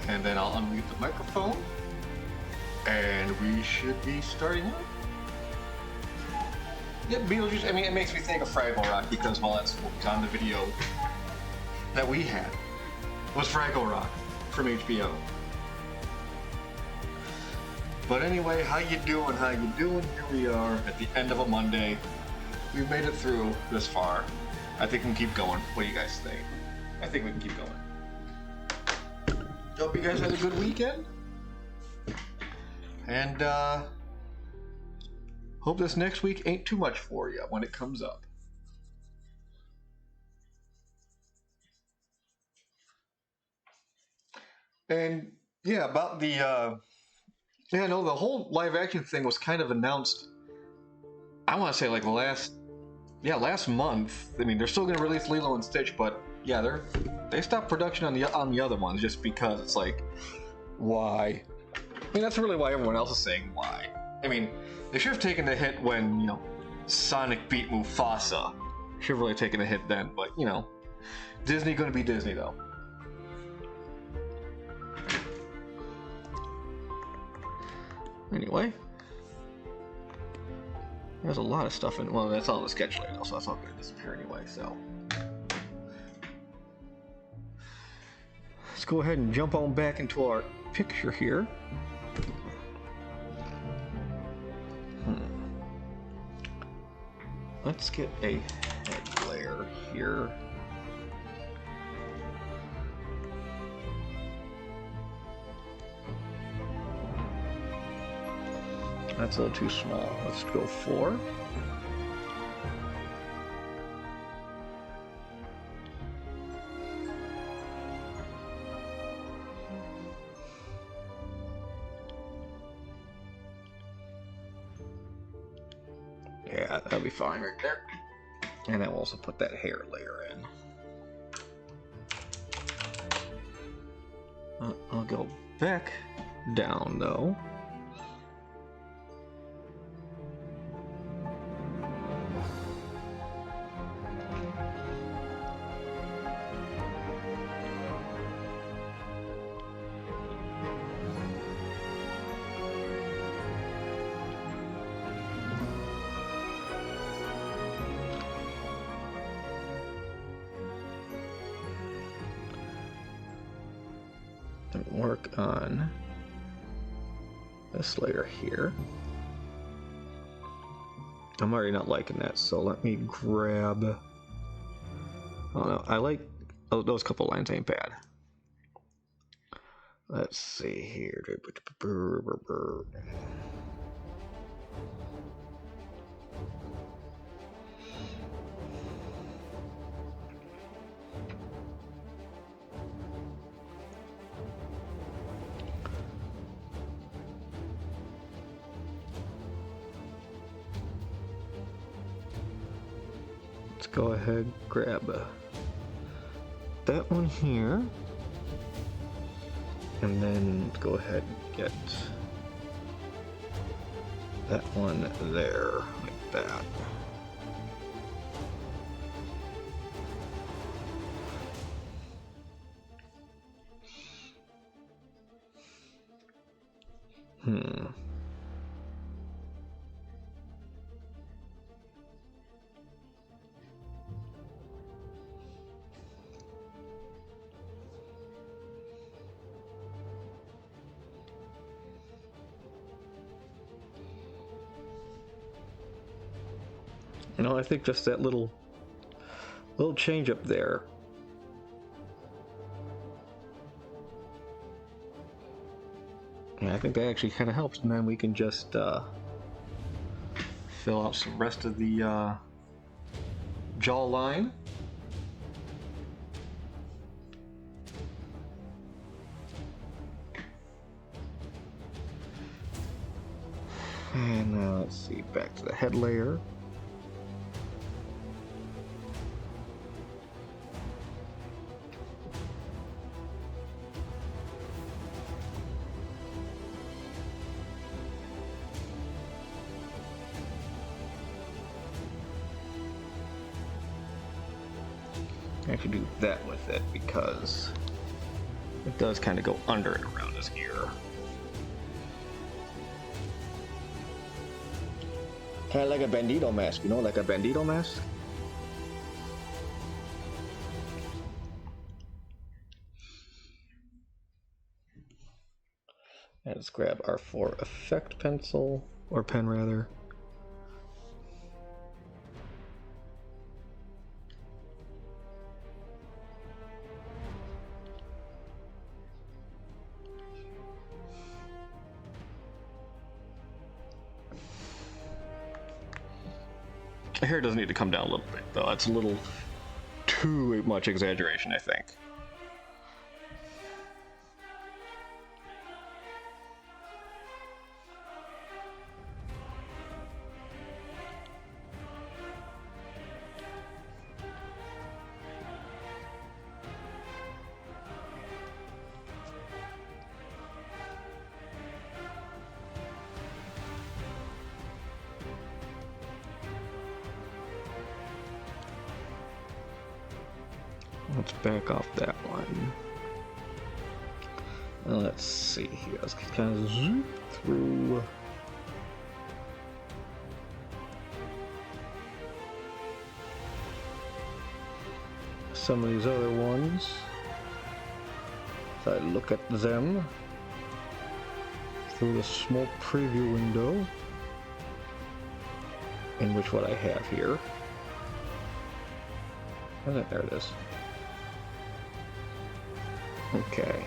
and then I'll unmute the microphone, and we should be starting up. Yeah, Beetlejuice, I mean, it makes me think of Fraggle Rock because, well, that's what was on the video that we had, was Fraggle Rock from HBO. But anyway, how you doing? Here we are at the end of a Monday. We've made it through this far. I think we can keep going. What do you guys think? I think we can keep going. Hope you guys had a good weekend. And hope this next week ain't too much for you when it comes up. And yeah, about the yeah, no, the whole live action thing was kind of announced, I want to say like last month. I mean, they're still going to release Lilo and Stitch, but yeah, they stopped production on the other ones just because it's like, why? I mean, that's really why everyone else is saying why. I mean, they should have taken the hit when, you know, Sonic beat Mufasa. Should have really taken a hit then, but you know, Disney going to be Disney though. Anyway, there's a lot of stuff in. Well, that's all the sketch layout, so that's all going to disappear anyway. So let's go ahead and jump on back into our picture here. Let's get a head layer here. That's a little too small. Let's go 4. Yeah, that'll be fine right there. And then we'll also put that hair layer in. I'll go back down though. Work on this layer here. I'm already not liking that, so let me grab. Oh no, I like those couple lines ain't bad. Let's see here. Go ahead, grab that one here, and then go ahead and get that one there, like that. You know, I think just that little change up there. Yeah, I think that actually kind of helps, and then we can just fill out some rest of the jawline. And now let's see, back to the head layer. Actually do that with it because It does kind of go under and around his ear. Kind of like a bandito mask, you know, like a bandito mask. And let's grab our 4 effect pencil, or pen rather. The hair does need to come down a little bit, though. That's a little too much exaggeration, I think. Let's back off that one. Let's see here. Let's kind of zoom through. Some of these other ones. So I look at them through the small preview window, in which what I have here. Where's that? There it is. Okay.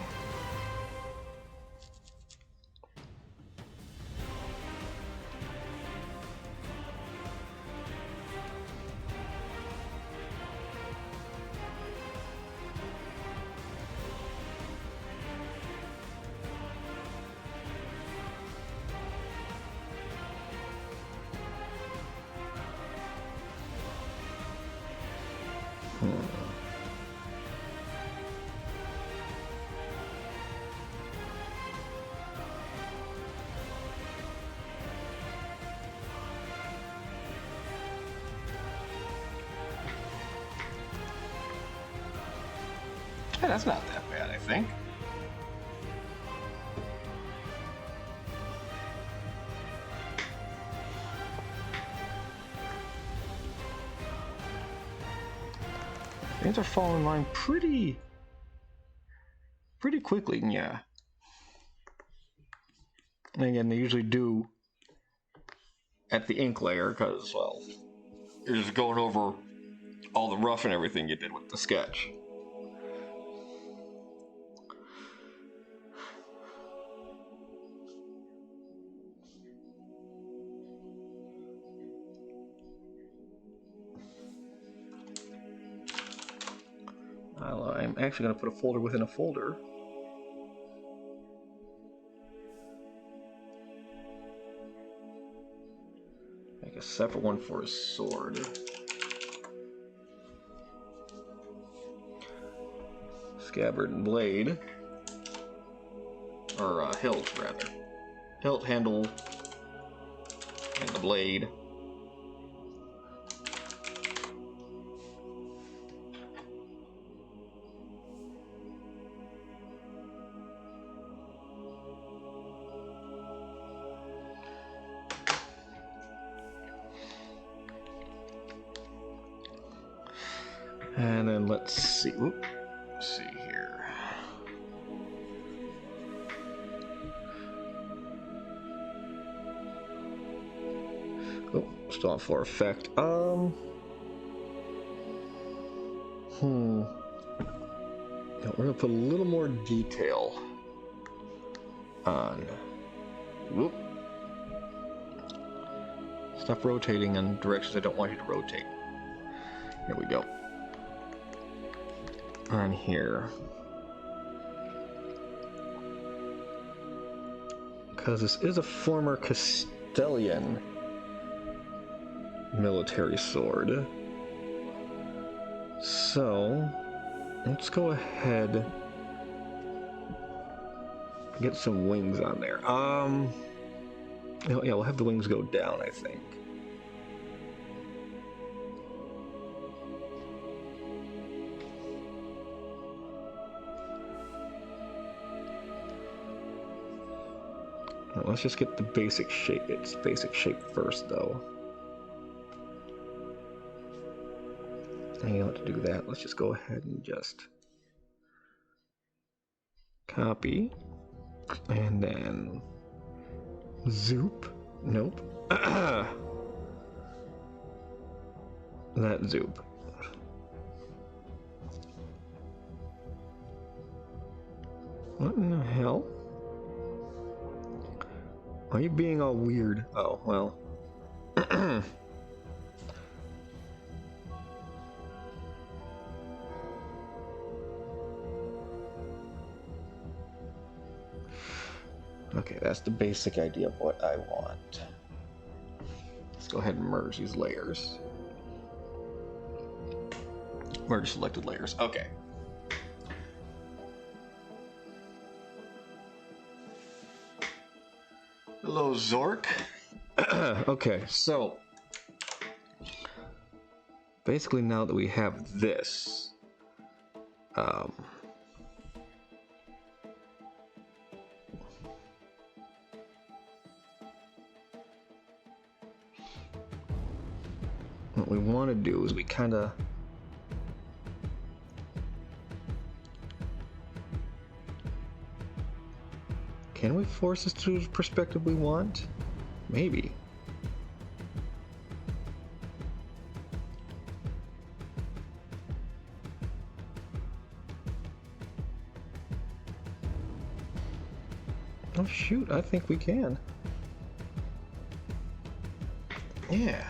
Yeah, that's not that bad, I think. Things are falling in line pretty quickly, yeah. And again, they usually do at the ink layer, because, well, you're just going over all the rough and everything you did with the sketch. I'm actually going to put a folder within a folder. Make a separate one for his sword. Scabbard and blade. Or hilt, rather. Hilt, handle, and the blade. And then let's see. Let's see here. Oh, still on 4 effect. Yeah, we're gonna put a little more detail on. Whoop. Stop rotating in directions I don't want you to rotate. Here we go. On here. Because this is a former Castellan military sword. So, let's go ahead and get some wings on there. Yeah, we'll have the wings go down, I think. Let's just get the basic shape. Its basic shape first, though. I don't have to do that. Let's just go ahead and just copy, and then zoop. Nope. That zoop. What in the hell? Are you being all weird? Oh, well. Okay, that's the basic idea of what I want. Let's go ahead and merge these layers. Merge selected layers. Okay. Hello, Zork. Okay, so basically now that we have this, what we want to do is we kind of can we force this to the perspective we want? Maybe. Oh shoot, I think we can. Yeah.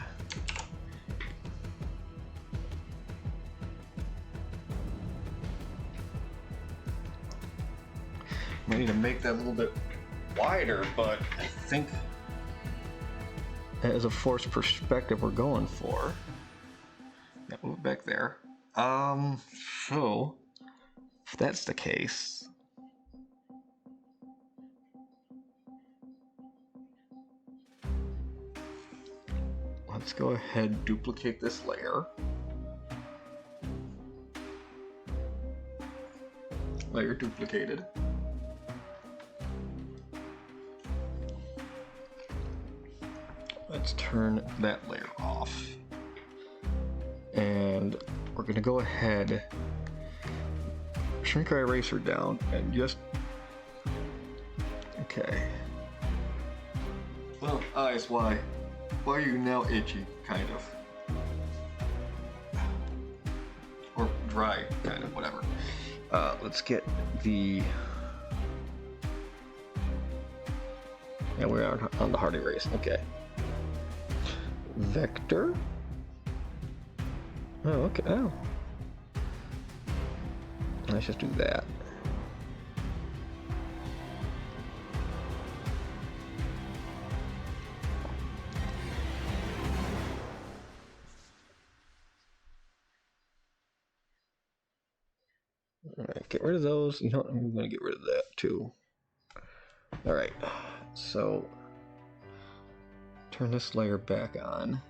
I need to make that a little bit wider, but I think as a forced perspective we're going for. Yeah, move back there. So if that's the case, let's go ahead, duplicate this layer. Layer duplicated. Let's turn that layer off. And we're going to go ahead, shrink our eraser down, and just... Okay. Well, eyes, why? Why are you now itchy, kind of? Or dry, kind of, whatever. Let's get the... Yeah, we are on the hard erase. Okay. Vector. Oh, okay. Oh. Let's just do that. Alright, get rid of those. You know what? I'm going to get rid of that too. Alright, so turn this layer back on.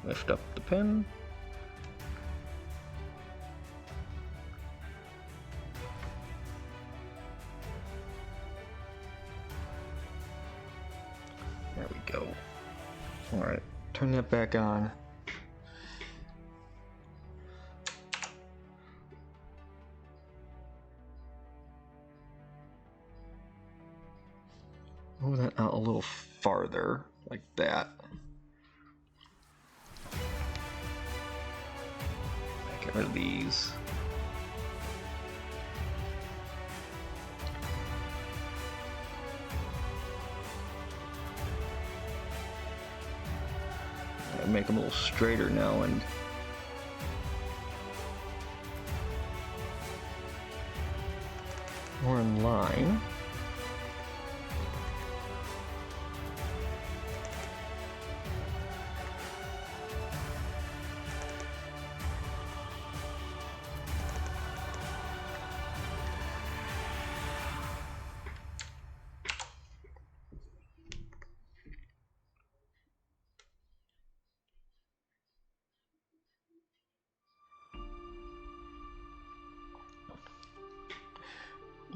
Lift up the pen. There we go. All right, turn that back on. Move that out a little farther, like that. Get rid of these. Make them a little straighter now and more in line.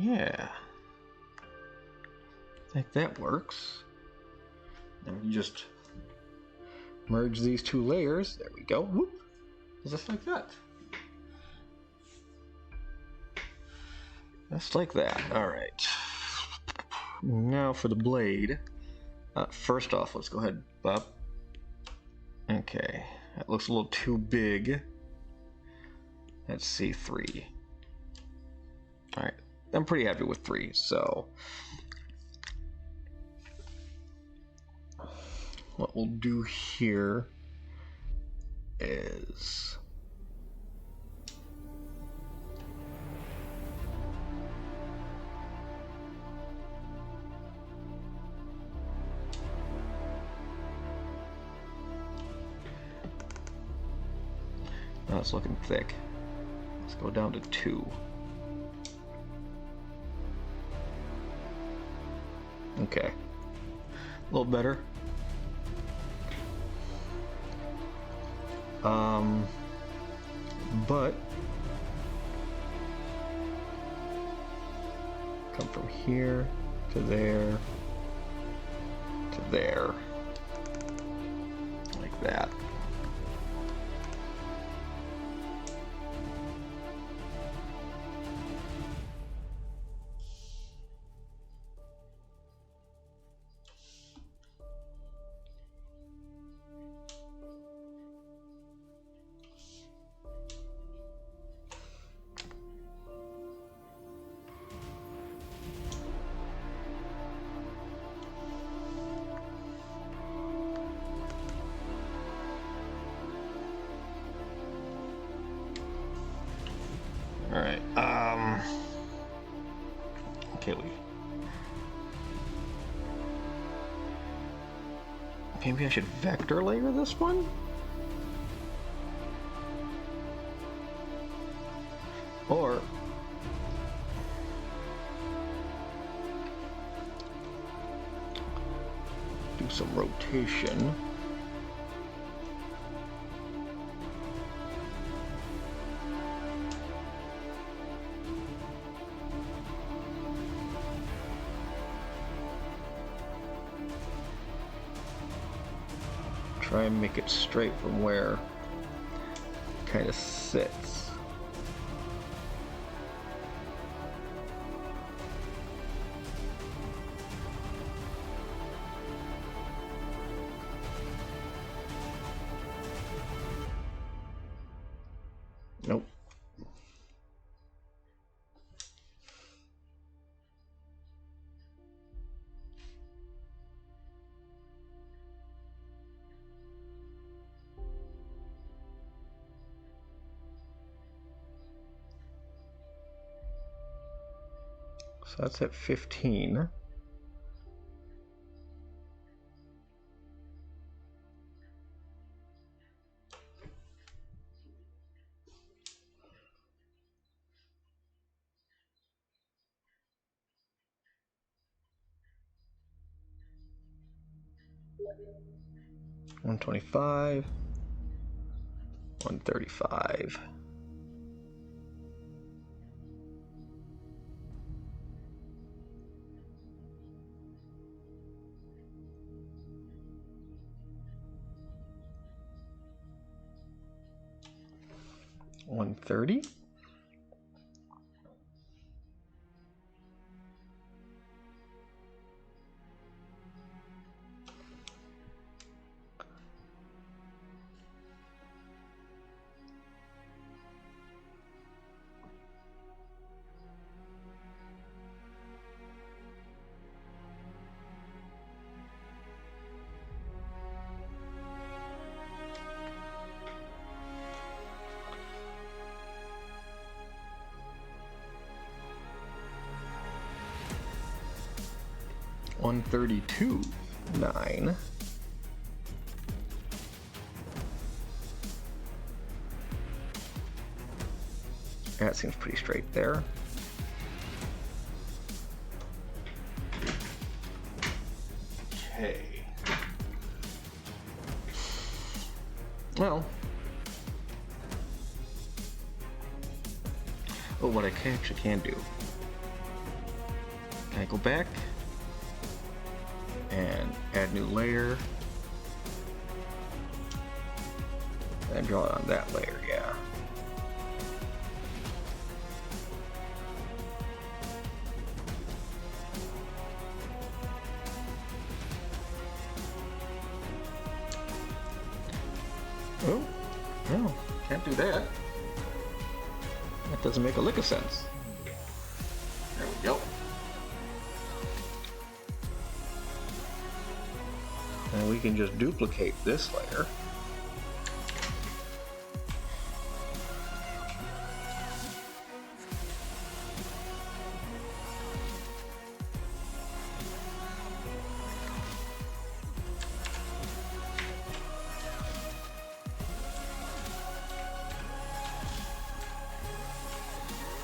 Yeah. I think that works. Then we just merge these two layers. There we go. Whoop. Just like that. Just like that. Alright. Now for the blade. First off, let's go ahead and bop. Okay. That looks a little too big. That's C3. Alright. I'm pretty happy with 3, so what we'll do here is now it's looking thick. Let's go down to 2. Okay. A little better. But come from here to there to there, like that. Alright, okay, maybe I should vector layer this one? Or do some rotation. Try and make it straight from where it kind of sits. Nope. So that's at 15. $125, $135. $130. $132.9. That seems pretty straight there. Okay. Well, what I actually can do And go back and add new layer. And draw it on that layer, yeah. Oh, no, can't do that. That doesn't make a lick of sense. There we go. And we can just duplicate this layer.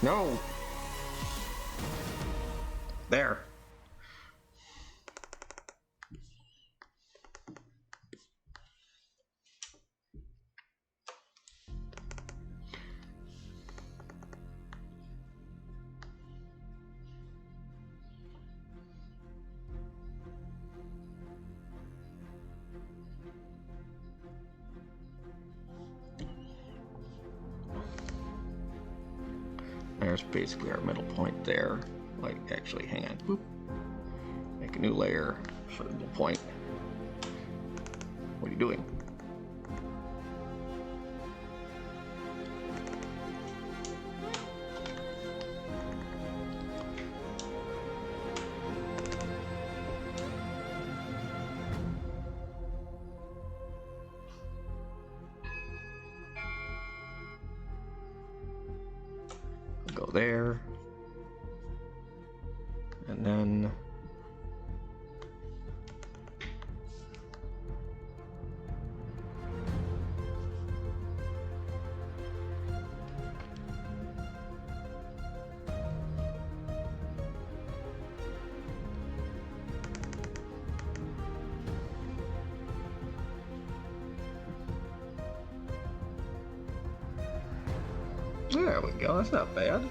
No! There. There's basically our middle point there. Like, actually, hang on. Boop. Make a new layer for the middle point. What are you doing? Go there, and then there we go. That's not bad.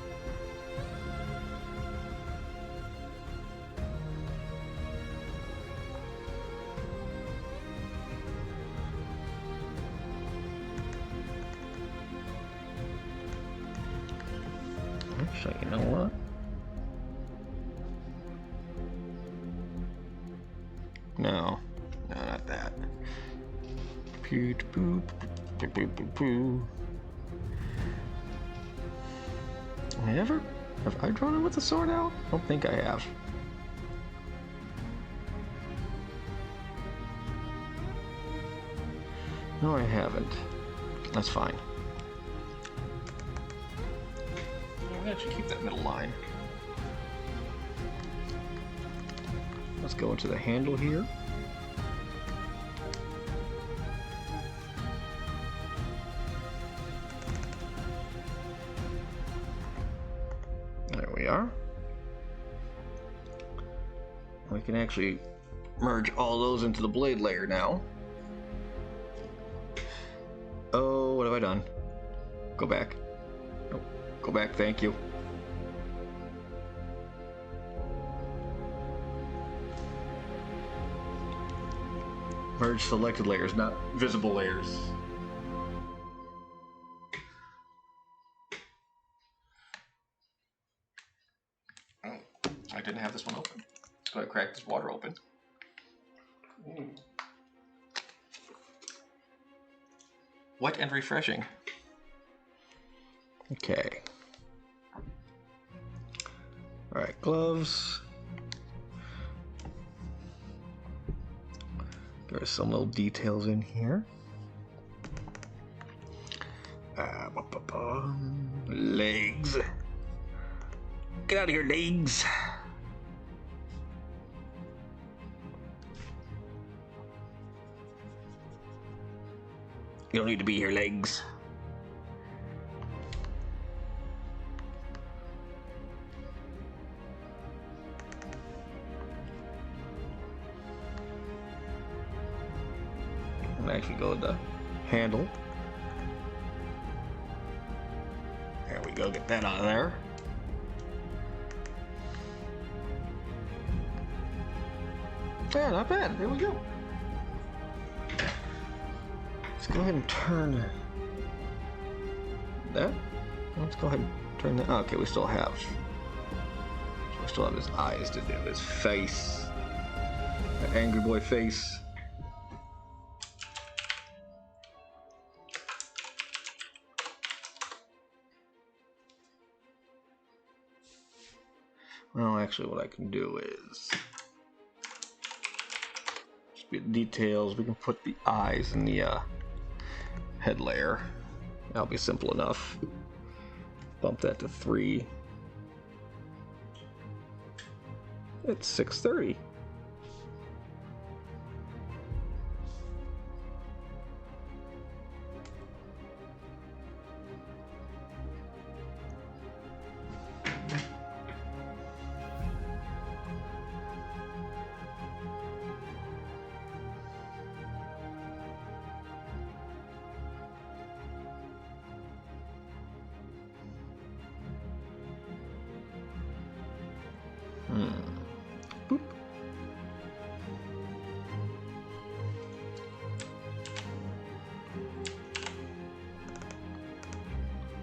Actually, you know what? No, not that. Have I drawn it with the sword out? I don't think I have. No, I haven't. That's fine. I'm gonna actually keep that middle line. Let's go into the handle here. There we are. We can actually merge all those into the blade layer now. Oh, what have I done? Go back. Oh, go back, thank you. Merge selected layers, not visible layers. Oh, I didn't have this one open. So I cracked this water open. Wet and refreshing. Okay. Alright, gloves. There's some little details in here. Legs. Get out of here, legs. You don't need to be here, legs. I'm actually go with the handle. There we go, get that out of there. Yeah, not bad. There we go. Let's go ahead and turn that. Let's go ahead and turn that. Okay, we still have. So we still have his eyes to do. His face. That angry boy face. Well, actually, what I can do is just be details. We can put the eyes in the head layer. That'll be simple enough. Bump that to 3. It's 630. Boop.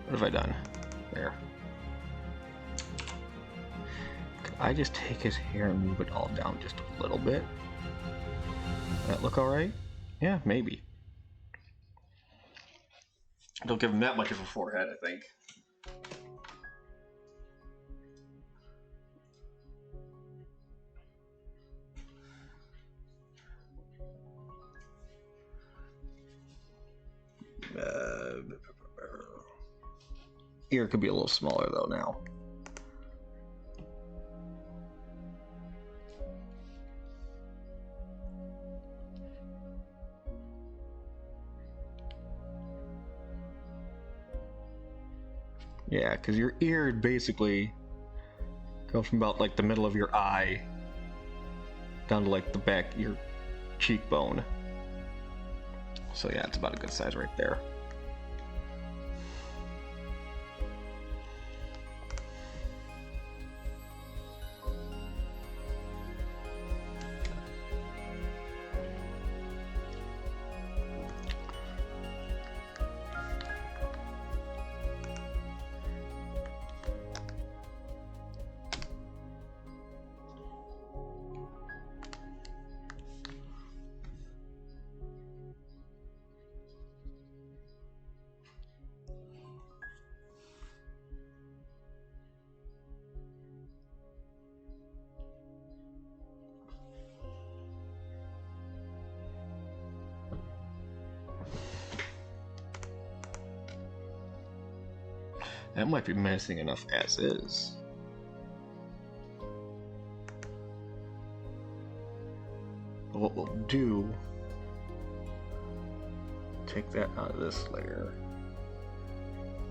What have I done? There. Could I just take his hair and move it all down just a little bit? That look alright? Yeah, maybe. Don't give him that much of a forehead, I think. Ear could be a little smaller though now. Yeah, because your ear basically goes from about like the middle of your eye down to like the back of your cheekbone. So yeah, it's about a good size right there. That might be menacing enough as is. But what we'll do, take that out of this layer.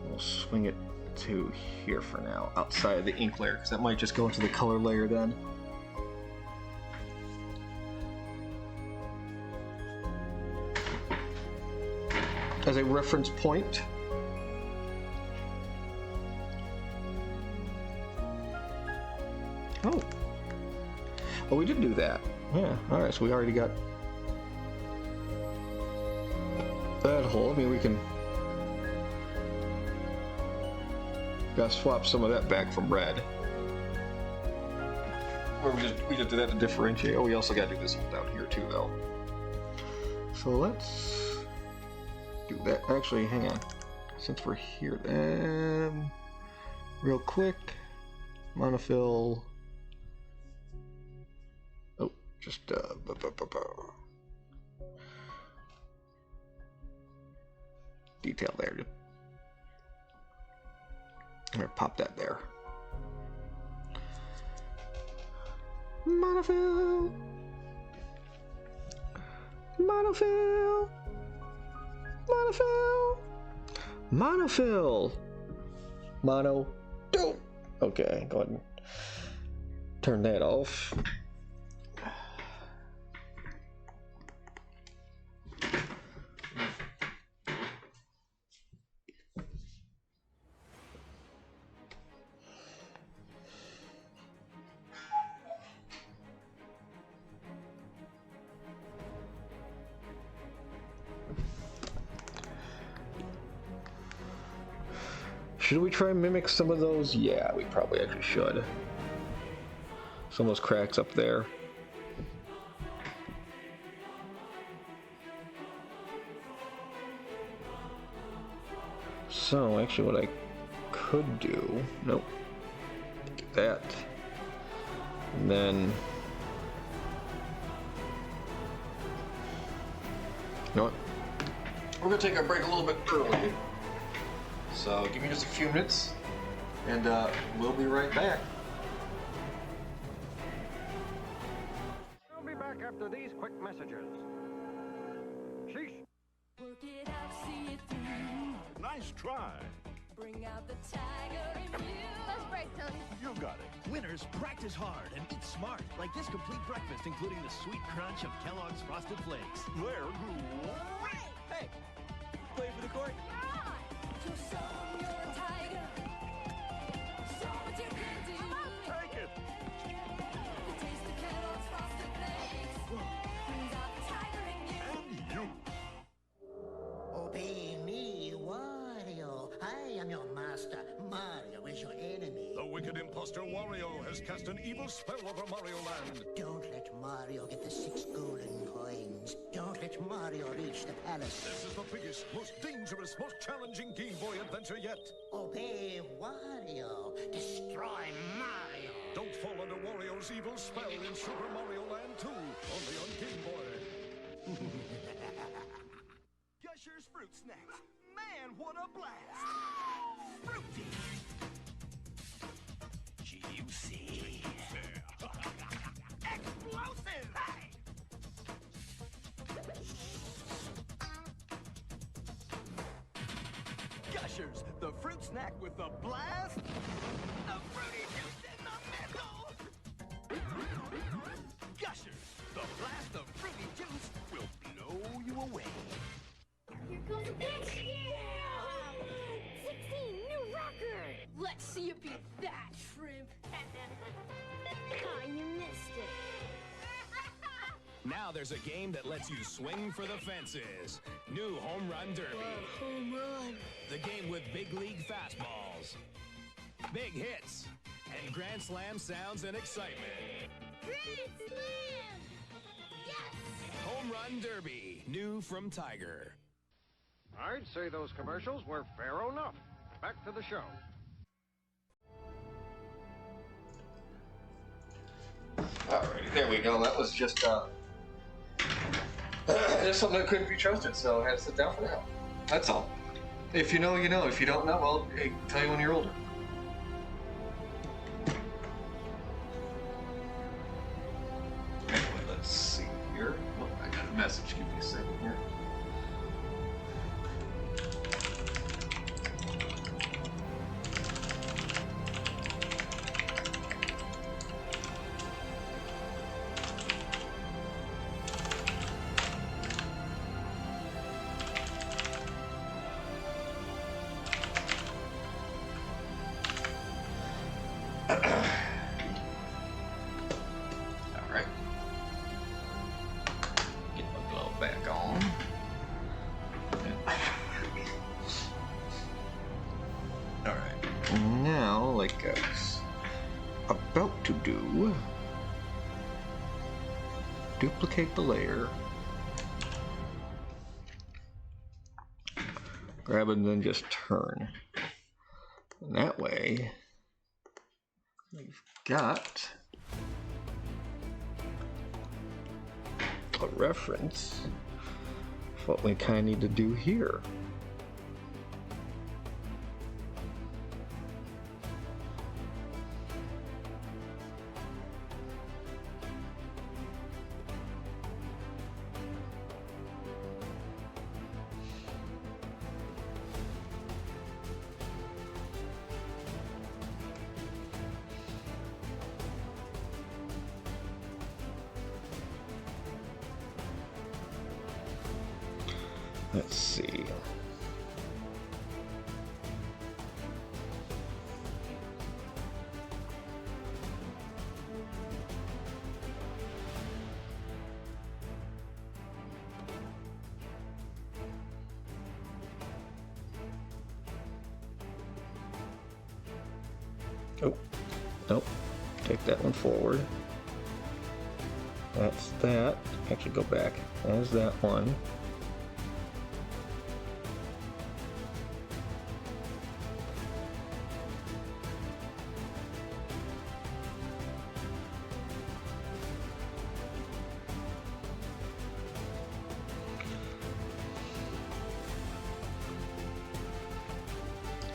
We'll swing it to here for now, outside of the ink layer, because that might just go into the color layer then. As a reference point. Oh, we did do that. Yeah, alright, so we already got that hole. I mean, we can gotta swap some of that back from red. Or we just did that to differentiate. Oh, we also gotta do this one down here too, though. So let's do that. Actually, hang on. Since we're here, real quick, monofill. Oh, just detail there. I'm gonna pop that there. Monofill. Monofill. Monofill. Monofill. Mono. Okay, go ahead and turn that off. Should we try and mimic some of those? Yeah, we probably actually should. Some of those cracks up there. So, actually what I could do... Nope. Do that. And then... You know what? We're going to take our break a little bit early. So, give me just a few minutes, and we'll be right back. I'll be back after these quick messages. Sheesh. Work it out, see it through. Nice try. Bring out the tiger in you. Let's break, Tony. You got it. Winners practice hard and eat smart, like this complete breakfast, including the sweet crunch of Kellogg's Frosted Flakes. They're great. Hey, play for the court. To show you're a tiger. Show what you can do. Take it. The taste of Kellogg's Frosted Flakes brings out the tiger in you. And you. Obey me, Wario. I am your master. Mario is your enemy. The wicked imposter Wario has cast an evil spell over Mario Land. Don't let Mario get the 6 golden coins. Don't let Mario reach the palace. This is the biggest, most dangerous, most challenging Game Boy adventure yet. Obey Wario. Destroy Mario. Don't fall under Wario's evil spell in Super Mario Land 2, only on Game Boy. Gushers Fruit Snacks. Man, what a blast! Fruity. Juicy. Explosive! Hey! Gushers, the fruit snack with the blast. The fruity juice in the middle. Gushers, the blast of fruity juice will blow you away. Here goes the pitch. Yeah! 16, new rocker. Let's see you beat that, shrimp. Ah, you missed it. Now there's a game that lets you swing for the fences. New Home Run Derby. Home run. The game with big league fastballs, big hits, and Grand Slam sounds and excitement. Grand slam. Yes. Home Run Derby, new from Tiger. I'd say those commercials were fair enough. Back to the show. Alrighty, there we go. That was just something that couldn't be trusted, so I had to sit down for that. That's all. If you know, you know. If you don't know, well, hey, tell you when you're older. Anyway, let's see here. Oh, I got a message. Give me a second here. Alright. Get my glove back on. Alright. Now, like I was about to do, duplicate the layer. Grab it and then just turn. And that way, we've got a reference of what we kind of need to do here. Let's see. Oh, nope. Take that one forward. That's that. Actually, go back. There's that one.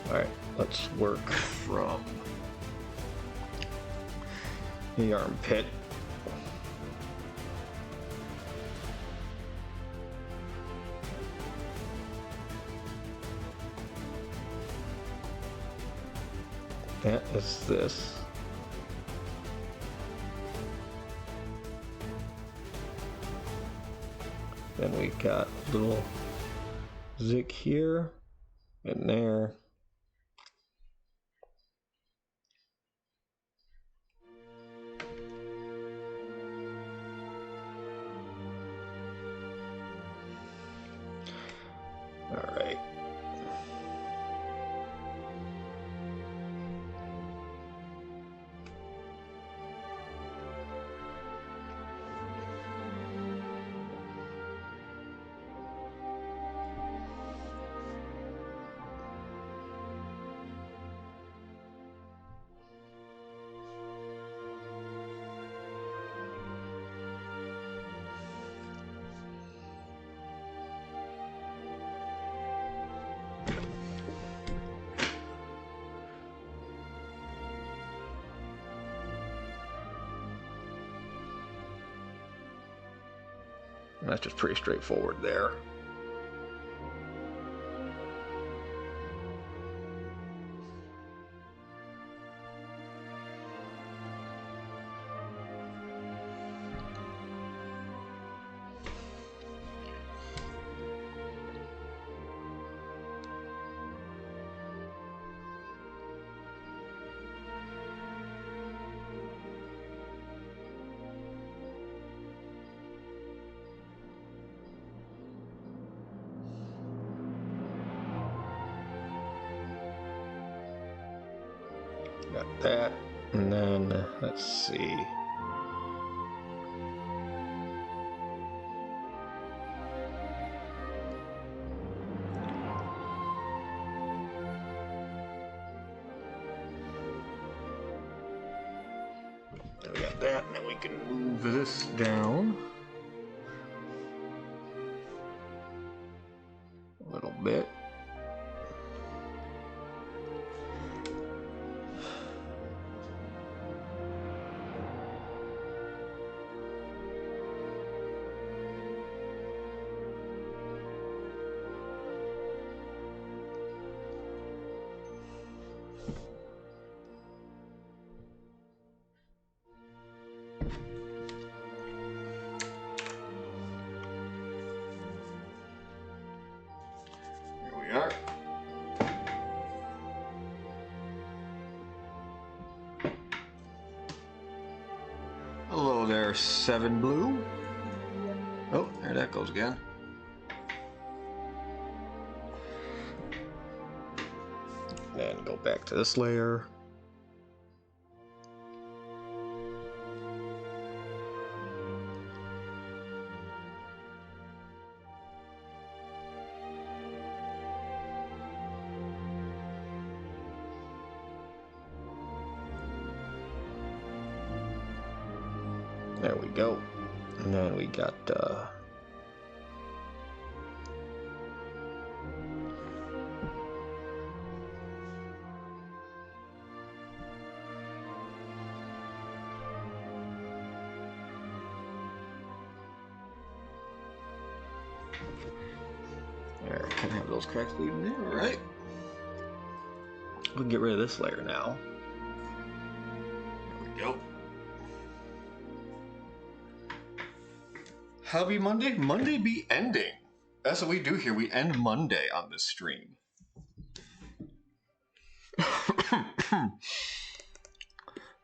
Alright, let's work from the armpit. That is this. Then we got a little zig here and there. All right. That's just pretty straightforward there. Got that, and then let's see. We got that, and then we can move this down a little bit. Here we are. Hello there, 7 Blue. Oh, there that goes again. Then go back to this layer. There we go. And then we got there, kind of have those cracks leading in, alright. We can get rid of this layer now. There we go. Happy Monday? Monday be ending. That's what we do here. We end Monday on this stream.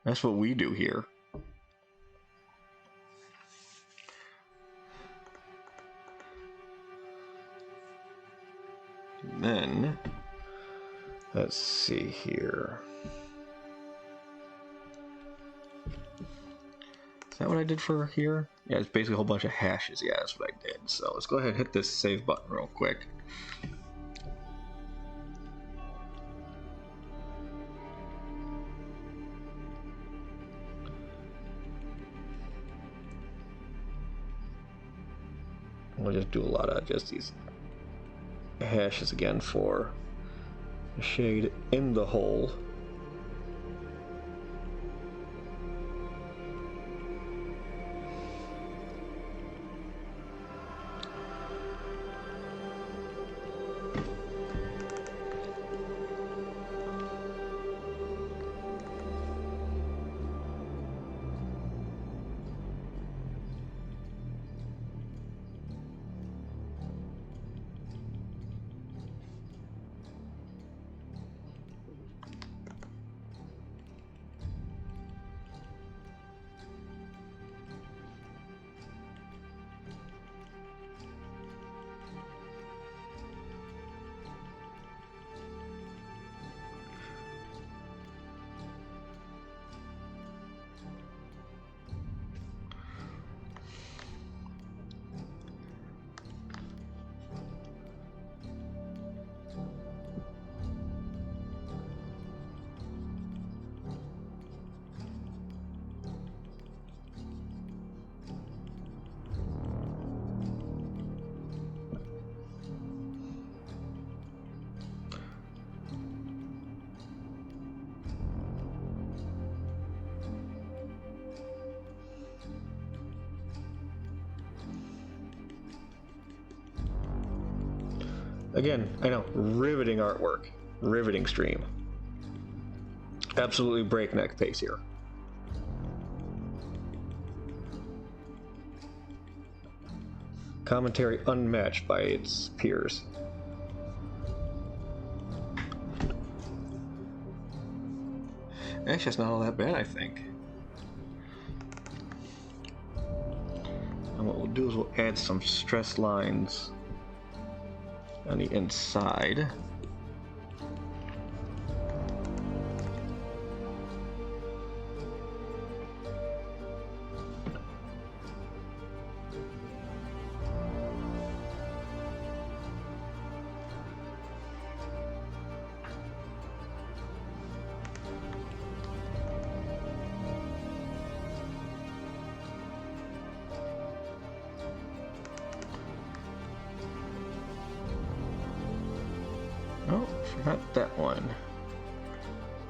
That's what we do here. And then, let's see here. that what I did for here? Yeah, it's basically a whole bunch of hashes. Yeah, that's what I did. So let's go ahead and hit this save button real quick. We'll just do a lot of just these hashes again for the shade in the hole. Again, I know, riveting artwork, riveting stream. Absolutely breakneck pace here. Commentary unmatched by its peers. Actually, it's not all that bad, I think. And what we'll do is we'll add some stress lines on the inside. Oh, forgot that one.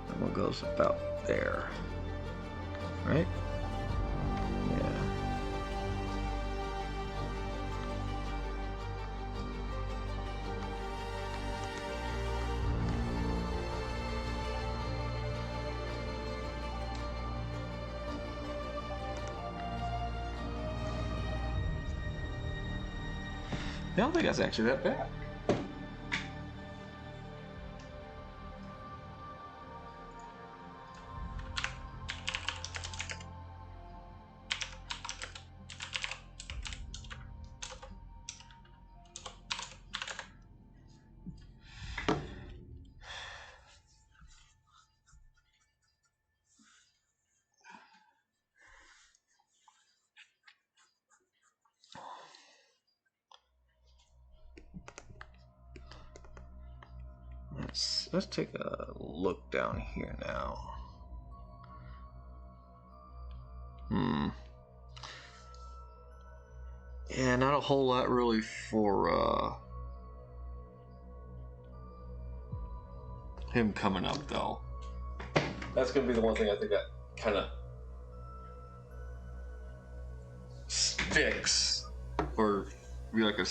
That one goes about there. Right? Yeah. I don't think that's actually that bad. Let's take a look down here now. Yeah, not a whole lot really for him coming up though. That's gonna be the one thing I think that kind of sticks, or be like a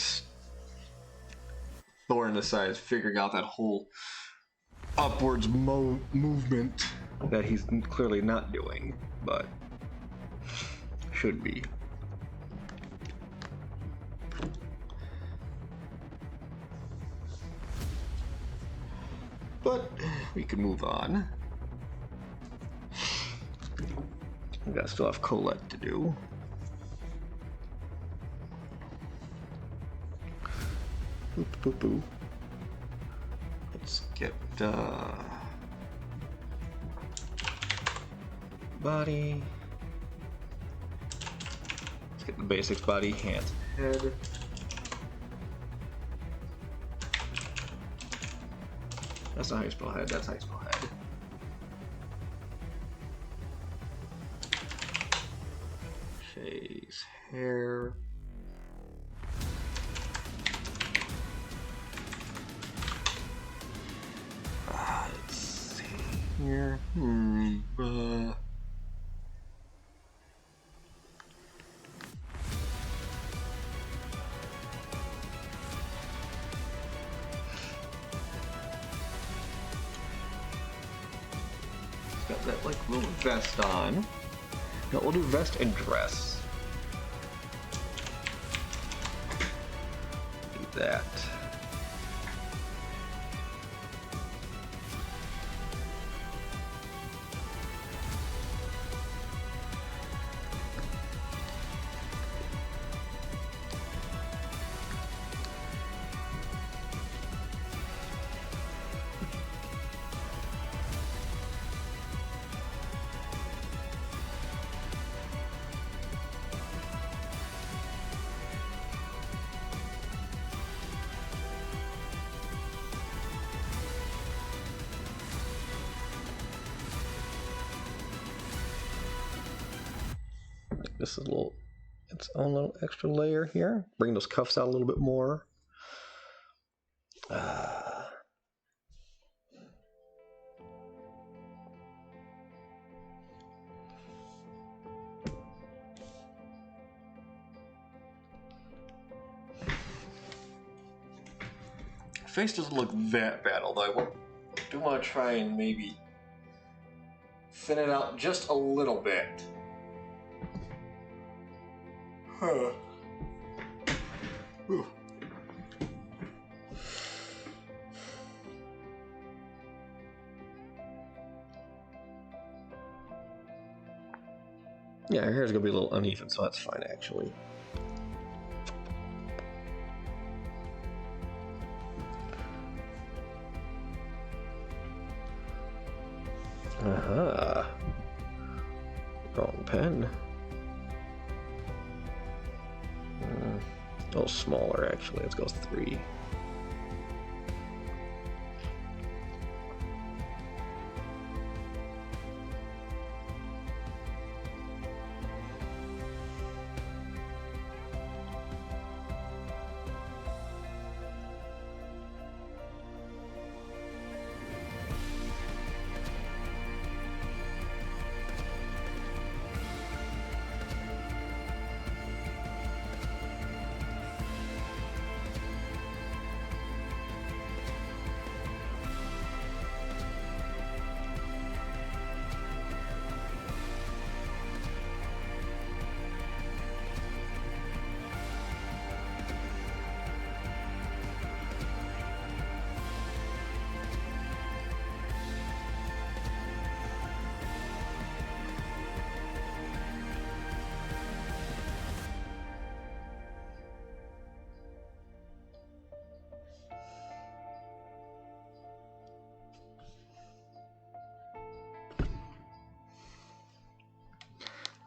thorn in the side, is figuring out that whole upwards movement that he's clearly not doing, but should be. But we can move on. We gotta still have Colette to do. Boop, boop, boop. Let's get body. Let's get the basics: body, hands, head. That's not how you spell head, that's how you spell head. Face, hair. Let's see here. Got that like little vest on. No, we'll do vest and dress. Do that. This is its own little extra layer here. Bring those cuffs out a little bit more. Face doesn't look that bad, although I do want to try and maybe thin it out just a little bit. Ooh. Yeah, her hair's gonna be a little uneven, so that's fine actually. Wrong pen. A little smaller actually. Let's go 3.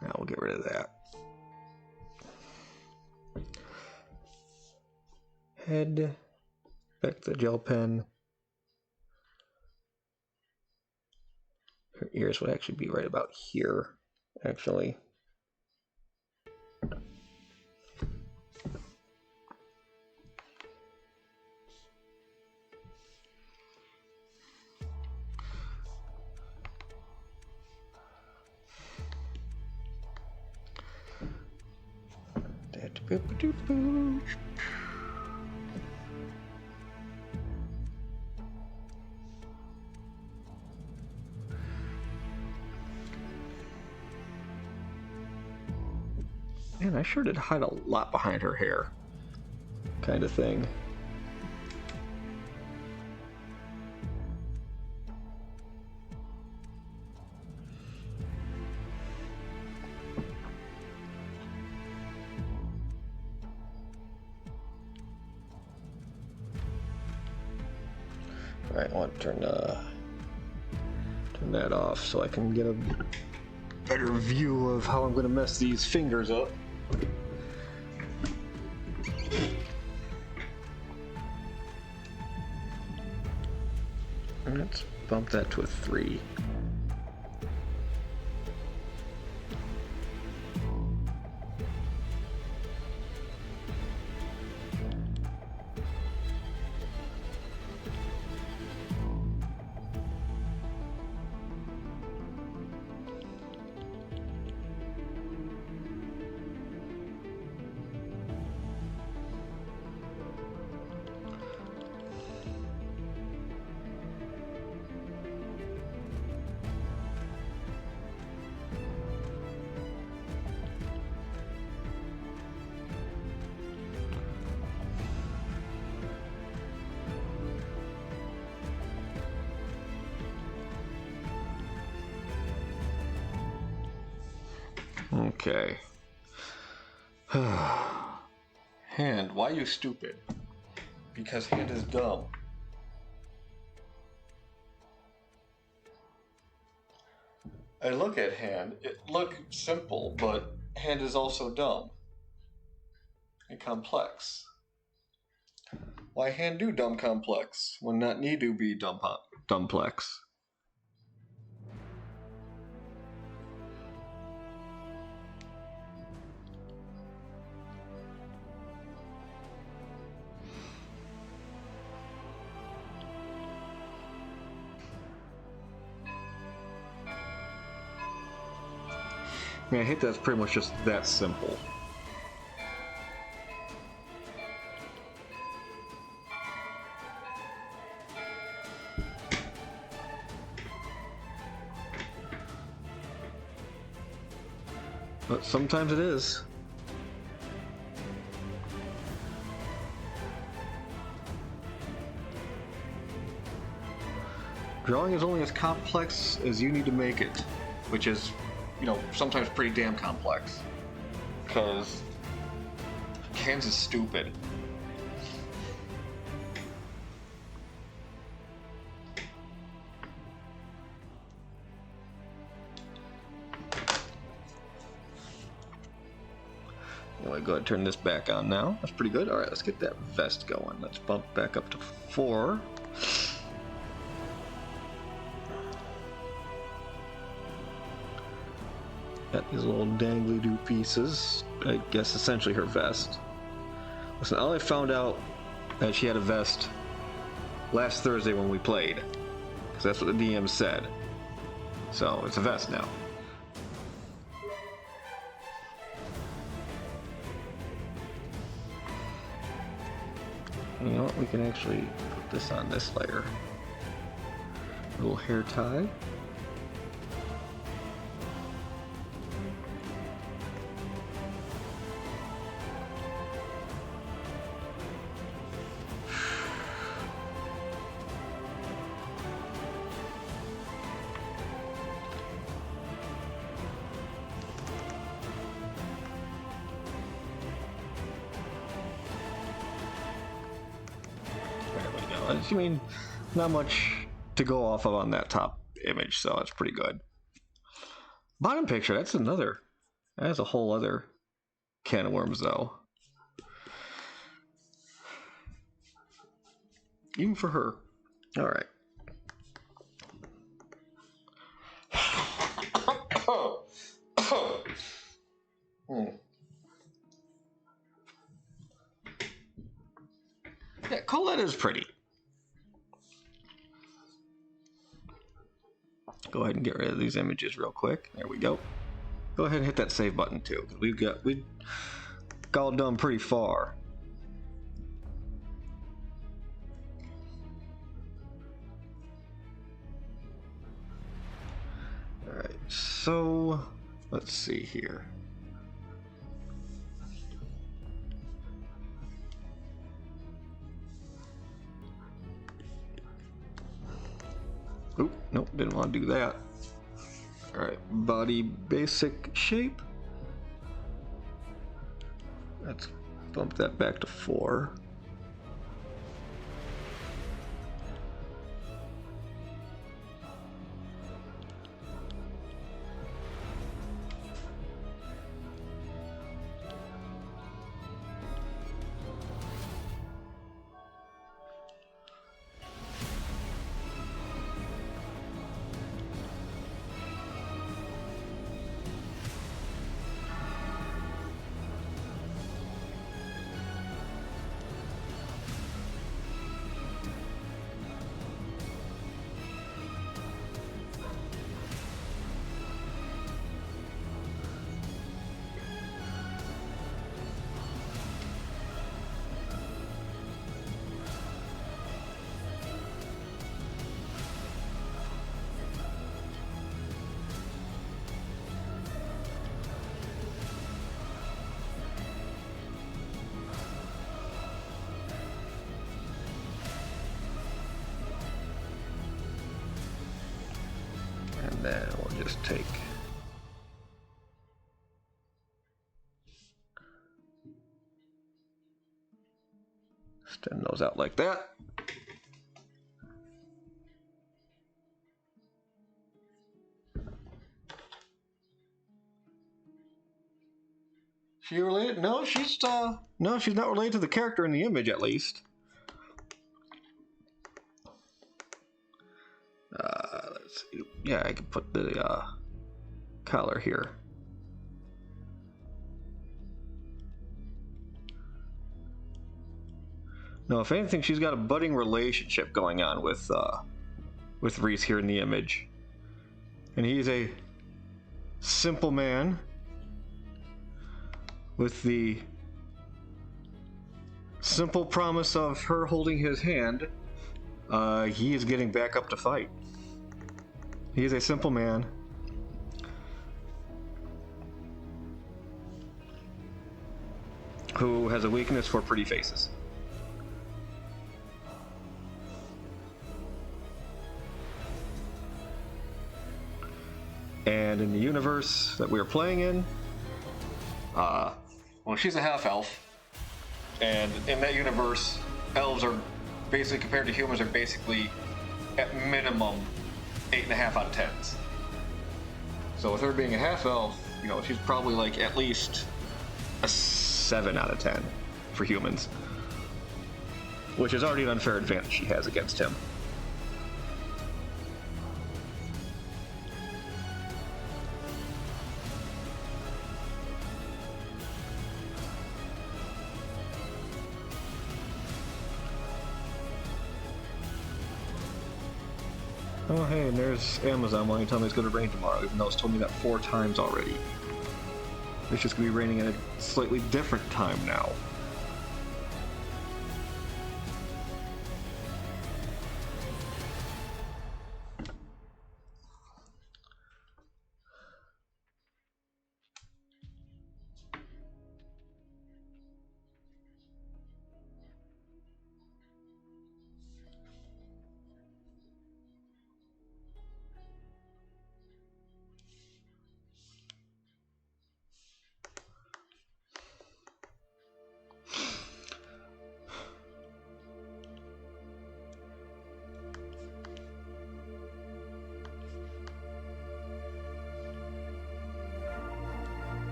Now we'll get rid of that. Head, back to the gel pen. Her ears would actually be right about here, actually. Man, I sure did hide a lot behind her hair, kind of thing. Alright, I want to turn that off so I can get a better view of how I'm going to mess these fingers up. Let's bump that to a 3. Okay. Hand, why you stupid? Because hand is dumb. I look at hand, it look simple, but hand is also dumb. And complex. Why hand do dumb complex, when not need to be dumbplex? I mean, I hate that it's pretty much just that simple. But sometimes it is. Drawing is only as complex as you need to make it, which is, you know, sometimes pretty damn complex. Because Hands is stupid. Anyway, go ahead and turn this back on now. That's pretty good. Alright, let's get that vest going. Let's bump back up to 4. Got these little dangly-doo pieces. I guess essentially her vest. Listen, I only found out that she had a vest last Thursday when we played. Because that's what the DM said. So, it's a vest now. You know what, we can actually put this on this layer. A little hair tie. I mean, not much to go off of on that top image, so it's pretty good. Bottom picture, that's a whole other can of worms, though. Even for her. Alright. Yeah, Colette is pretty. Go ahead and get rid of these images real quick. There we go. Go ahead and hit that save button too. We got done pretty far. All right. So let's see here. Oop, nope, didn't want to do that. Alright, body basic shape. Let's bump that back to 4. just take. Extend those out like that. She related? No, she's no, she's not related to the character in the image, at least. Let's see. Yeah, I can put the collar here. No, if anything, she's got a budding relationship going on with Reese here in the image, and he's a simple man with the simple promise of her holding his hand. He is getting back up to fight. He is a simple man who has a weakness for pretty faces. And in the universe that we are playing in, well, she's a half-elf, and in that universe, elves are basically, compared to humans, are basically, at minimum, 8.5 out of 10s. So with her being a half-elf, you know, she's probably like at least a 7 out of 10 for humans, which is already an unfair advantage she has against him. Oh hey, and there's Amazon wanting to tell me it's going to rain tomorrow, even though it's told me that 4 times already. It's just going to be raining at a slightly different time now.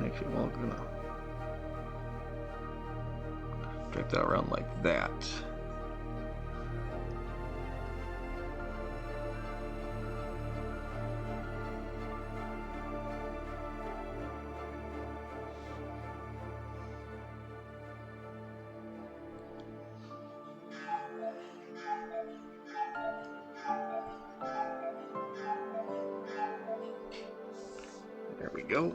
Actually, well, I'm gonna drag that around like that. There we go.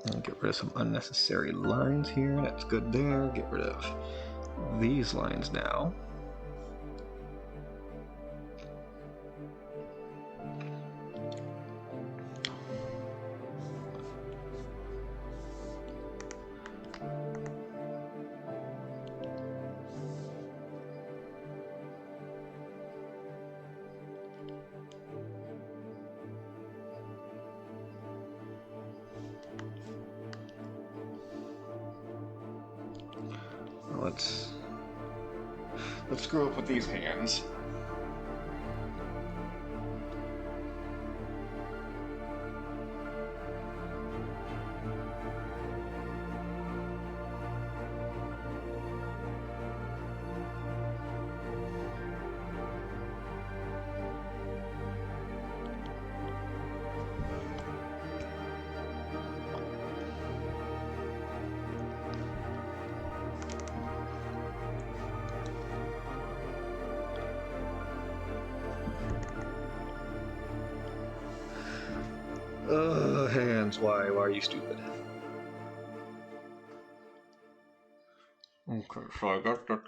And get rid of some unnecessary lines here. That's good there. Get rid of these lines now. Let's screw up with these hands. Hands, why are you stupid? Okay, so I got that.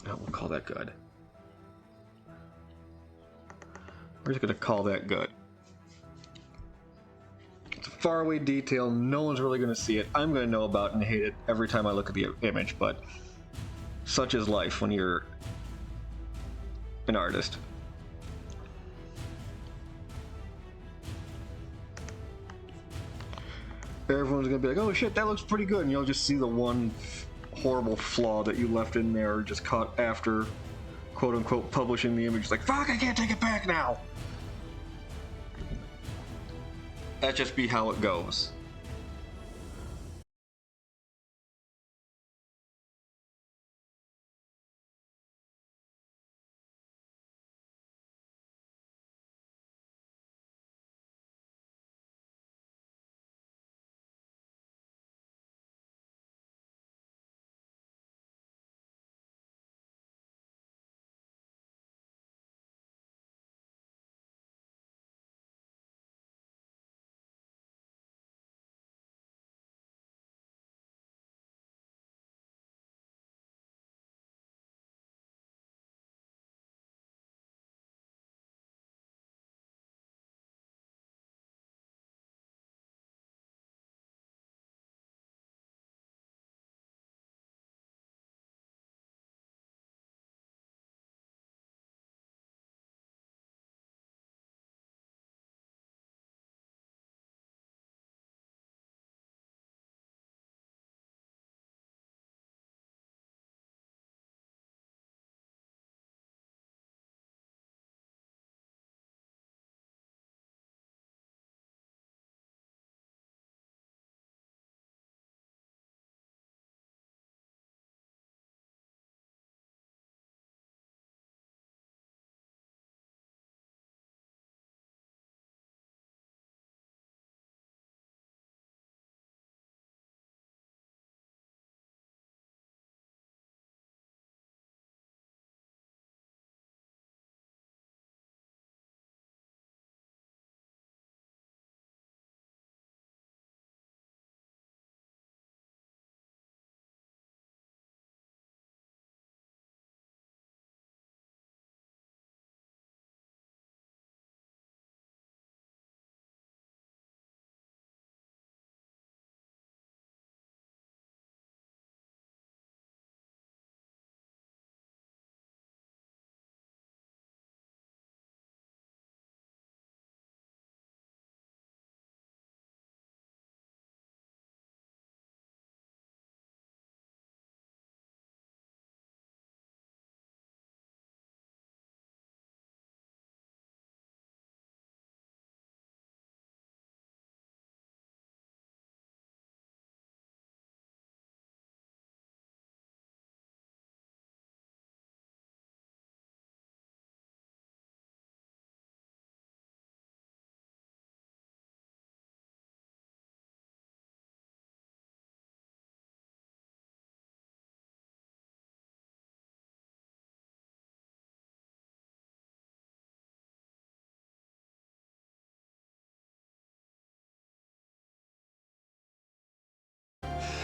Oh, we'll call that good. We're just gonna call that good. It's a faraway detail, no one's really gonna see it. I'm gonna know about it and hate it every time I look at the image, but such is life when you're an artist. Everyone's gonna be like, oh shit, that looks pretty good, and you'll just see the one horrible flaw that you left in there just caught after quote unquote publishing the image. Like, fuck, I can't take it back now. That just be how it goes.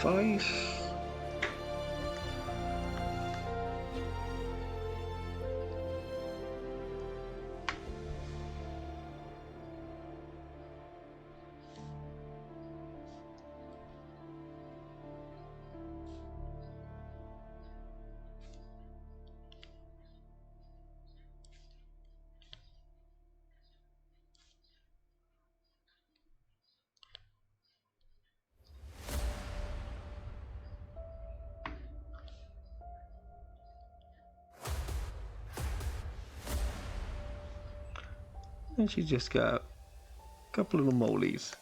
Five. And she's just got a couple little molies.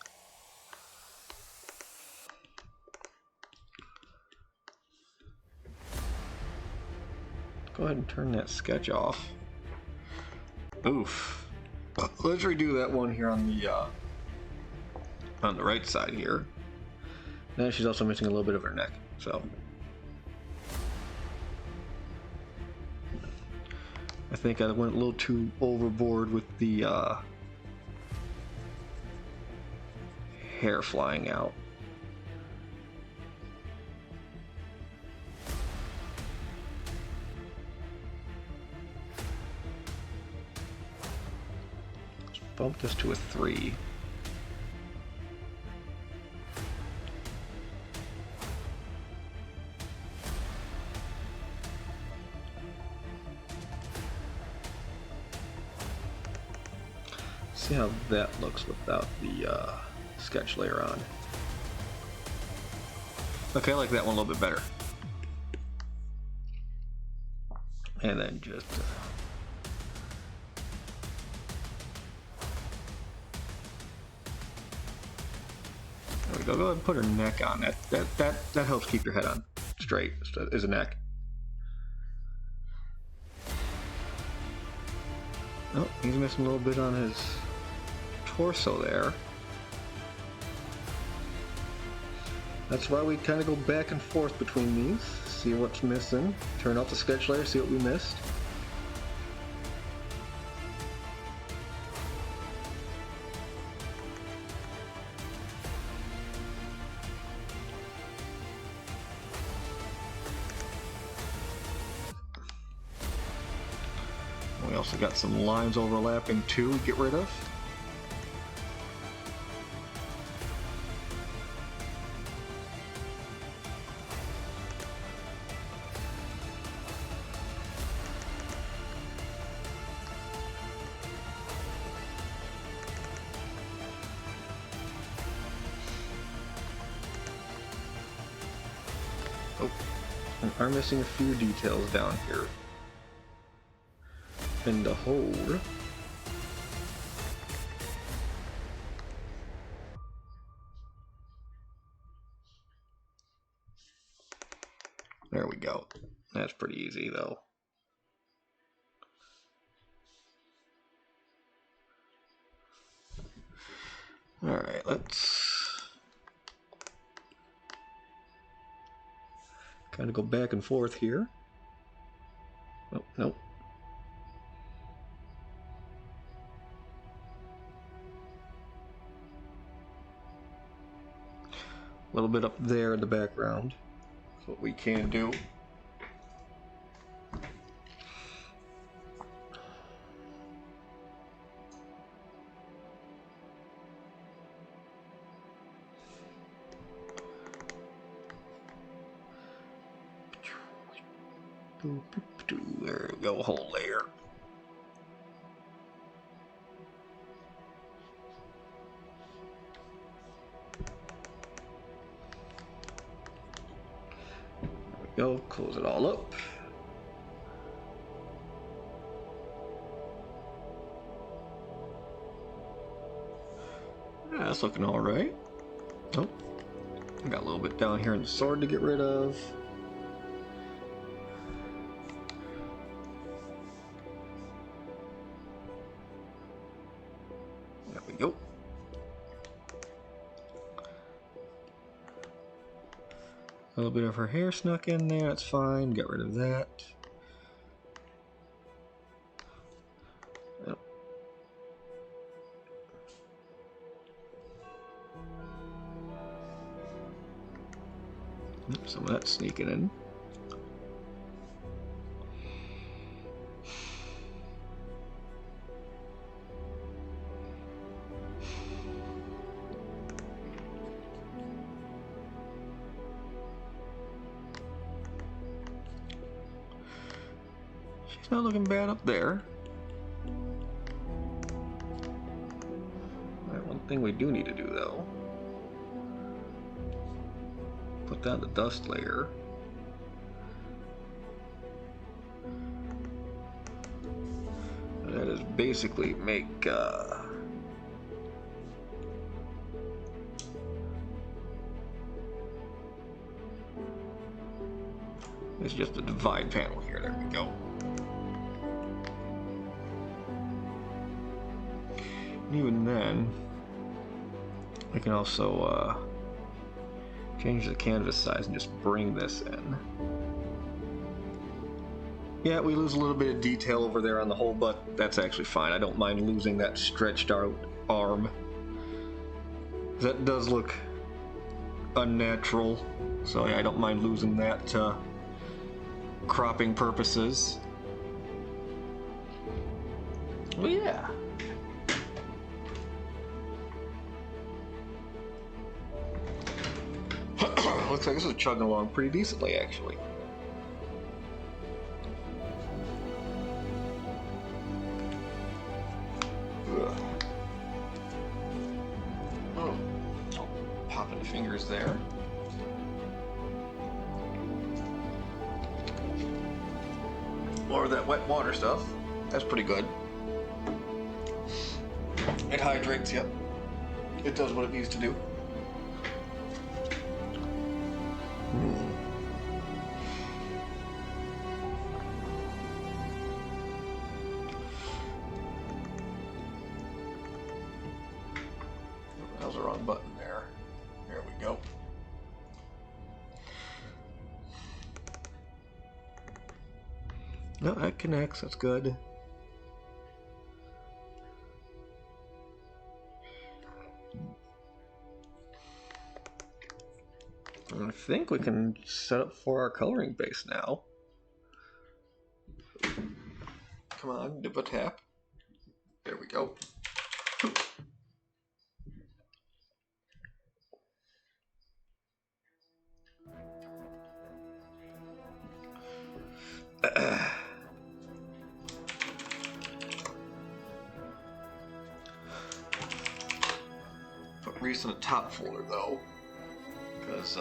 Go ahead and turn that sketch off. Oof. Let's redo that one here on the on the right side here. And she's also missing a little bit of her neck, so I think I went a little too overboard with the hair flying out. Let's bump this to a 3. See how that looks without the sketch layer on. Okay, I like that one a little bit better. And then just there we go. Go ahead and put her neck on. That helps keep your head on straight as a neck. Oh, he's missing a little bit on his torso there. That's why we kind of go back and forth between these, see what's missing, turn off the sketch layer, see what we missed. We also got some lines overlapping too to get rid of. Oh, we are missing a few details down here. In the hole. There we go. That's pretty easy though. Alright, let's kind of go back and forth here. Oh, nope. A little bit up there in the background. That's what we can do. There we go, whole layer. Go, close it all up. Yeah, that's looking all right. Oh, got a little bit down here in the sword to get rid of. There we go. A little bit of her hair snuck in there, that's fine, get rid of that. Yep. Some of that sneaking in. She's not looking bad up there. Alright, one thing we do need to do though. Put down the dust layer. That is basically make it's just a divide panel here. There we go. And even then, We can also change the canvas size and just bring this in. Yeah, we lose a little bit of detail over there on the hole, but that's actually fine. I don't mind losing that stretched out arm. That does look unnatural, so yeah, I don't mind losing that to cropping purposes. Well, yeah. Looks like this is chugging along pretty decently, actually. Ugh. Oh, popping the fingers there. More of that wet water stuff. That's pretty good. It hydrates, yep. It does what it needs to do. That was the wrong button there. There we go. No, that connects. That's good. I think we can set up for our coloring base now. Come on, dip a tap. There we go. Put Reese in the top folder though. Because,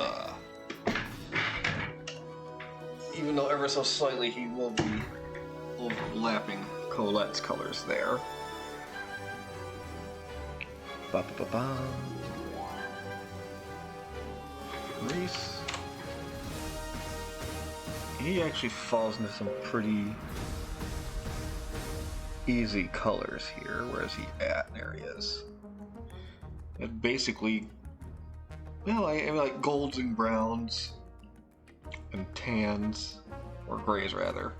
even though ever so slightly he will be overlapping Colette's colors there. Ba-ba-ba-ba. Reese. He actually falls into some pretty easy colors here. Where is he at? There he is. It basically, well, I like golds and browns and tans, or grays rather.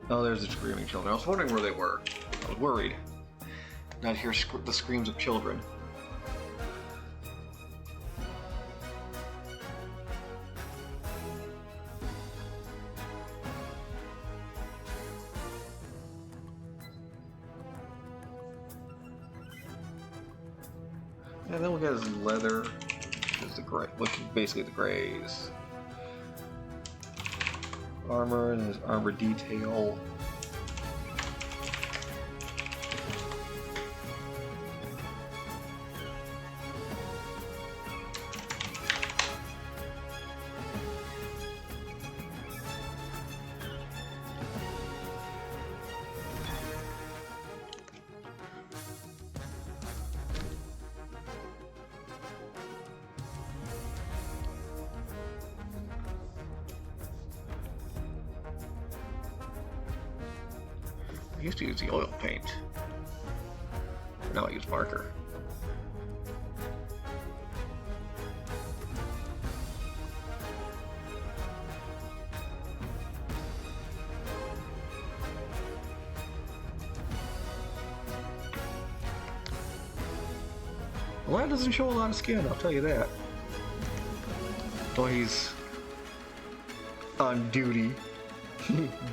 Oh, there's the screaming children. I was wondering where they were. I was worried. Not hear the screams of children. And then we got his leather, which is the gray, which is basically the grays. Armor and his armor detail. I used to use the oil paint. Now I use marker. Well, that doesn't show a lot of skin, I'll tell you that. Well, he's on duty.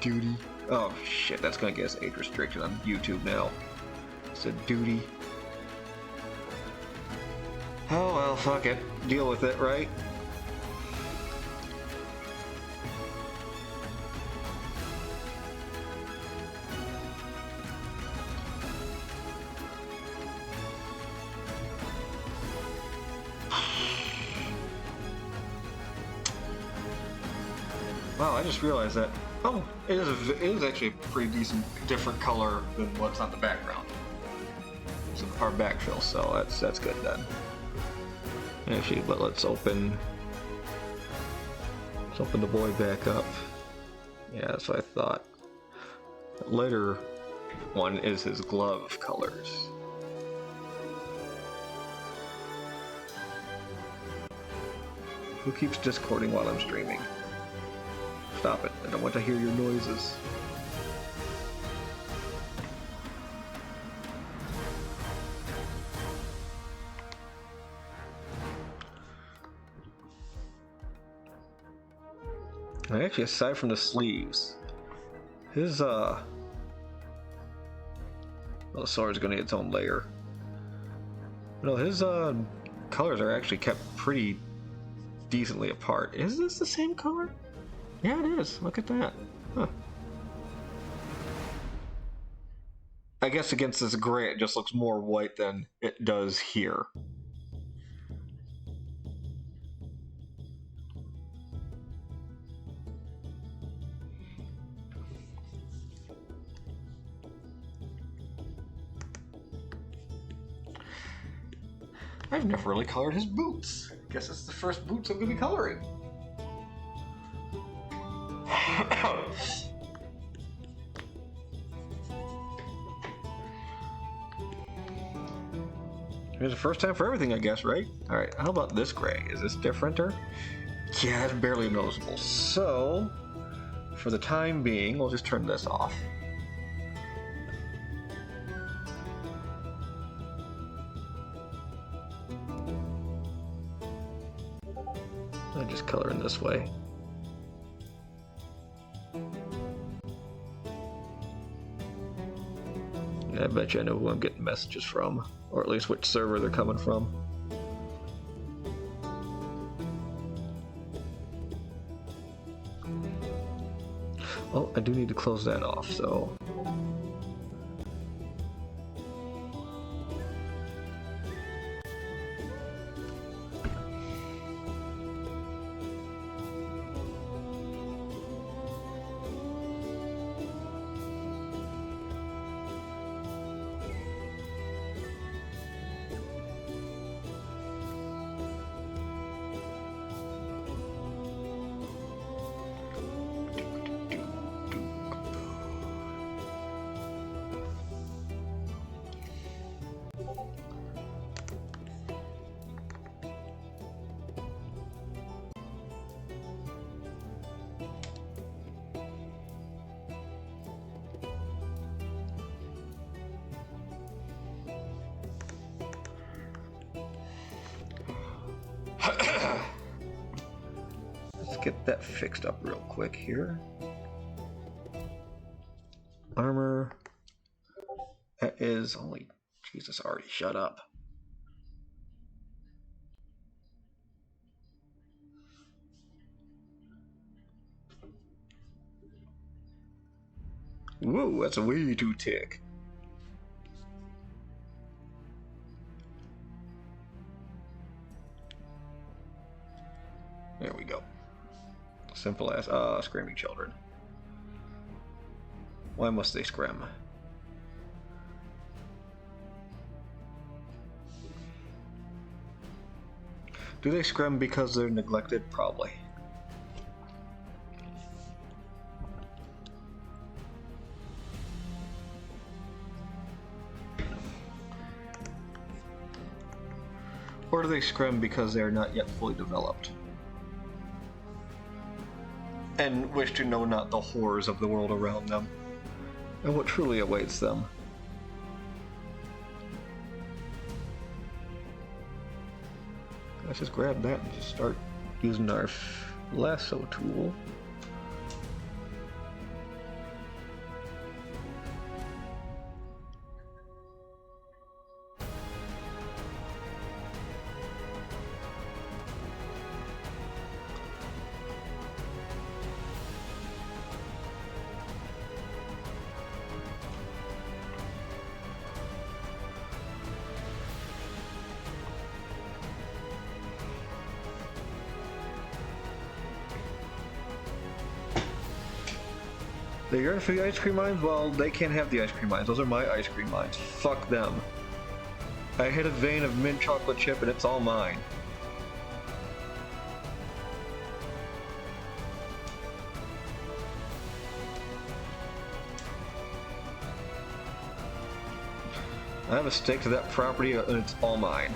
Duty. Oh shit, that's gonna get us age restriction on YouTube now. It's a duty. Oh well, fuck it. Deal with it, right? Wow, I just realized that. Oh, it is actually a pretty decent, different color than what's on the background. So our backfill, so that's good then. Actually, but let's open the boy back up. Yeah, that's what I thought. Later, one is his glove colors. Who keeps discording while I'm streaming? Stop it. I don't want to hear your noises. And actually, aside from the sleeves, his well, the sword's gonna need its own layer. No, his colors are actually kept pretty decently apart. Is this the same color? Yeah, it is. Look at that. Huh. I guess against this gray, it just looks more white than it does here. I've never really colored his boots. Guess it's the first boots I'm going to be coloring. It's the first time for everything, I guess, right? Alright, how about this gray? Is this differenter? Yeah, it's barely noticeable. So, for the time being, we'll just turn this off. I just color in this way. Yeah, I bet you I know who I'm getting messages from, or at least which server they're coming from. Oh, I do need to close that off, so... Let's get that fixed up real quick here. Armor. That is only... Jesus, already shut up. Whoa, that's way too thick. There we go. Simple as, screaming children. Why must they scream? Do they scream because they're neglected? Probably. Or do they scream because they are not yet fully developed? And wish to know not the horrors of the world around them, and what truly awaits them. Let's just grab that and just start using our lasso tool. They're yearning for the ice cream mines? Well, they can't have the ice cream mines. Those are my ice cream mines. Fuck them. I hit a vein of mint chocolate chip and it's all mine. I have a stake to that property, and it's all mine.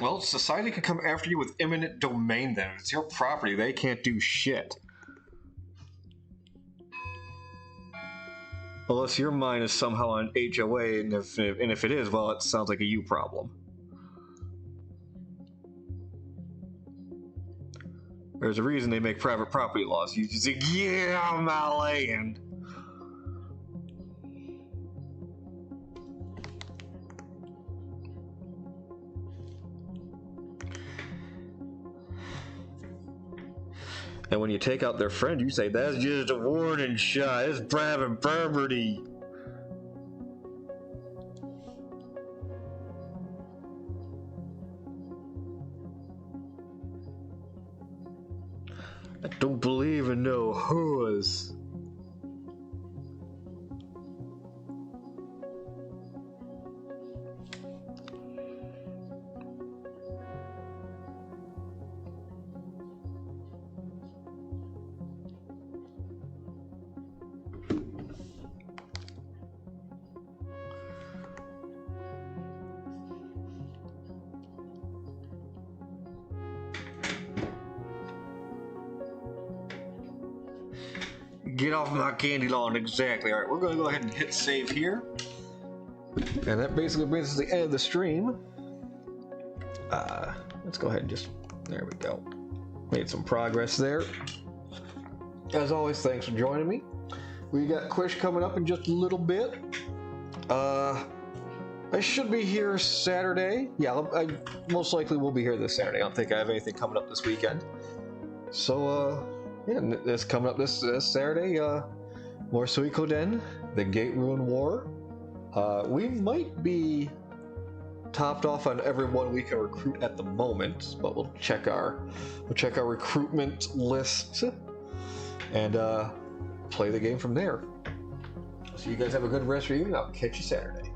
Well, society can come after you with eminent domain then. It's your property. They can't do shit. Unless your mine is somehow on HOA, and if it is, well, it sounds like a you problem. There's a reason they make private property laws. You just say, yeah, my land. And when you take out their friend, you say, that's just a warning shot. It's private property. I don't believe in no whores. Get off my candy lawn, exactly. Alright, we're going to go ahead and hit save here. And that basically brings us to the end of the stream. Let's go ahead and just... There we go. Made some progress there. As always, thanks for joining me. We got Quish coming up in just a little bit. I should be here Saturday. Yeah, I most likely will be here this Saturday. I don't think I have anything coming up this weekend. So, yeah, this coming up this Saturday, more Suikoden, the Gate Ruin War. We might be topped off on everyone we can recruit at the moment, but we'll check our recruitment list and play the game from there. So you guys have a good rest of your evening. I'll catch you Saturday.